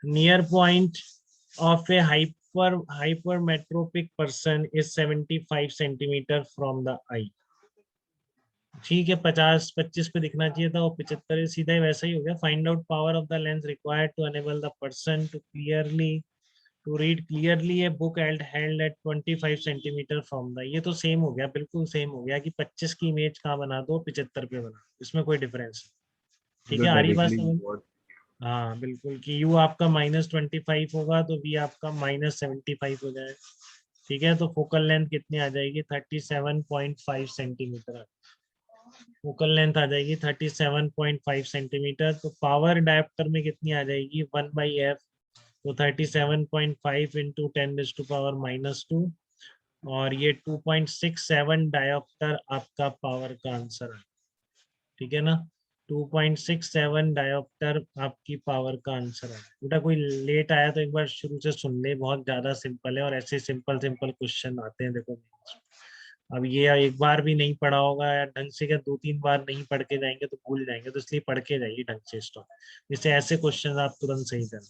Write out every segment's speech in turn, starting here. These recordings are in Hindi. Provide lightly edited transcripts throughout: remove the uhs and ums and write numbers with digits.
Near point of a hypermetropic person is 75 centimeter from the eye. ठीक है, 50-25 पे दिखना चाहिए था, वो 75 सीधा ही वैसा ही हो गया. Find out power of the lens required to enable the person to read clearly a book held at 25 centimetre from the. ये तो सेम हो गया, बिल्कुल सेम हो गया कि 25 की इमेज कहाँ बना दो, 75 पे बना, इसमें कोई डिफरेंस. ठीक है, आ रही बात समझ. हाँ बिल्कुल, कि u आपका -25 होगा तो v आपका -75 हो जाएगा. ठीक है, तो फोकल लेंथ कितनी आ जाएगी, 37.5 सेंटीमीटर. फोकल लेंथ आ जाएगी 37.5 सेंटीमीटर. तो पावर डायोप्टर में कितनी आ जाएगी, 1/f. तो 37.5 इंटू 10⁻⁻², और ये 2.67 डायोप्टर आपका पावर का आंसर है. ठीक है ना, 2.67 डायोप्टर आपकी पावर का आंसर है. बेटा कोई लेट आया तो एक बार शुरू से सुन ले, बहुत ज्यादा सिंपल है, और ऐसे सिंपल क्वेश्चन आते हैं. देखो अब ये एक बार भी नहीं पढ़ा होगा या ढंग से, क्या 2-3 बार नहीं पढ़ के जाएंगे तो भूल जाएंगे, तो इसलिए पढ़ के जाइए ढंग से स्टॉप, जिससे ऐसे क्वेश्चन आप तुरंत सही करें.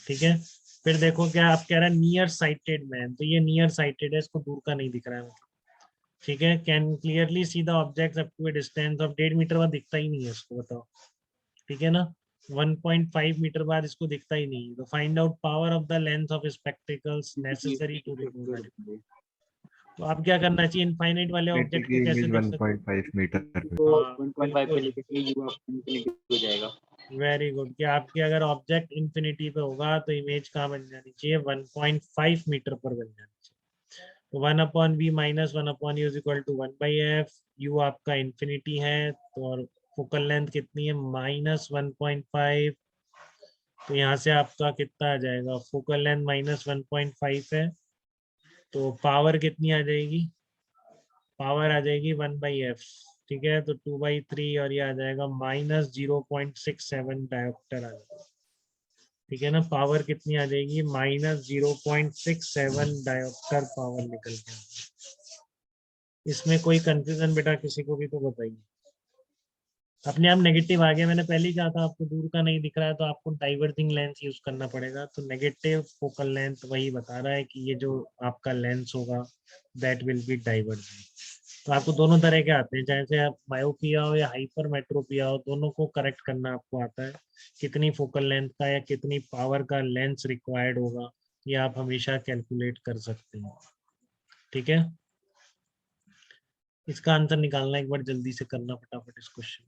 ठीक है, फिर देखो क्या आप कह रहे हैं, नियर साइटेड मैन. तो ये नियर साइटेड है, इसको दूर का नहीं दिख रहा है. ठीक है, can clearly see the objects up to a distance of 1.5 metre बाद दिखता ही नहीं है इसको, बताओ. ठीक है ना, 1.5 मीटर बाद इसको दिखता ही नहीं. तो find out power of the length of spectacles necessary to remove. तो आप क्या करना चाहिए, इनफाइनाइट वाले ऑब्जेक्ट को कैसे देख सकते हैं, 1.5 मीटर तो 1.5 पे लेके u इंफिनिटी हो जाएगा. Very good. कि आपके अगर ऑब्जेक्ट इंफिनिटी पे होगा तो इमेज कहाँ बन जानी चाहिए, 1.5 मीटर पर बन जानी चाहिए. तो 1/v minus 1/u is equal to 1/f. u आपका इंफिनिटी है, तो और फोकल लेंथ कितनी है, -1.5. तो यहाँ से आपका कितना आ जाएगा, फोकल लेंथ -1.5 है, तो पावर कितनी आ जाएगी, पावर आ जाएगी 1/f. ठीक है, तो 2/3, और ये आ जाएगा -0.67 डायोप्टर आ जाएगा. ठीक है ना, पावर कितनी आ जाएगी, -0.67 डायोप्टर पावर निकल के. इसमें कोई कंफ्यूजन बेटा किसी को भी तो बताइए. अपने आप नेगेटिव आ गया, मैंने पहले ही कहा था आपको दूर का नहीं दिख रहा है तो आपको डाइवर्जिंग लेंस यूज करना पड़ेगा. तो नेगेटिव फोकल लेंथ वही बता रहा है कि ये जो आपका लेंस होगा दैट विल बी डाइवर्जिंग. तो आपको दोनों तरह के आते हैं, चाहे से आप मायोपिया हो या हाइपरमेट्रोपिया हो, दोनों को करेक्ट करना आपको आता है. कितनी फोकल लेंथ का या कितनी पावर का लेंस रिक्वायर्ड होगा, ये आप हमेशा कैलकुलेट कर सकते हैं. ठीक है, इसका आंसर निकालना एक बार जल्दी से करना फटाफट इस क्वेश्चन.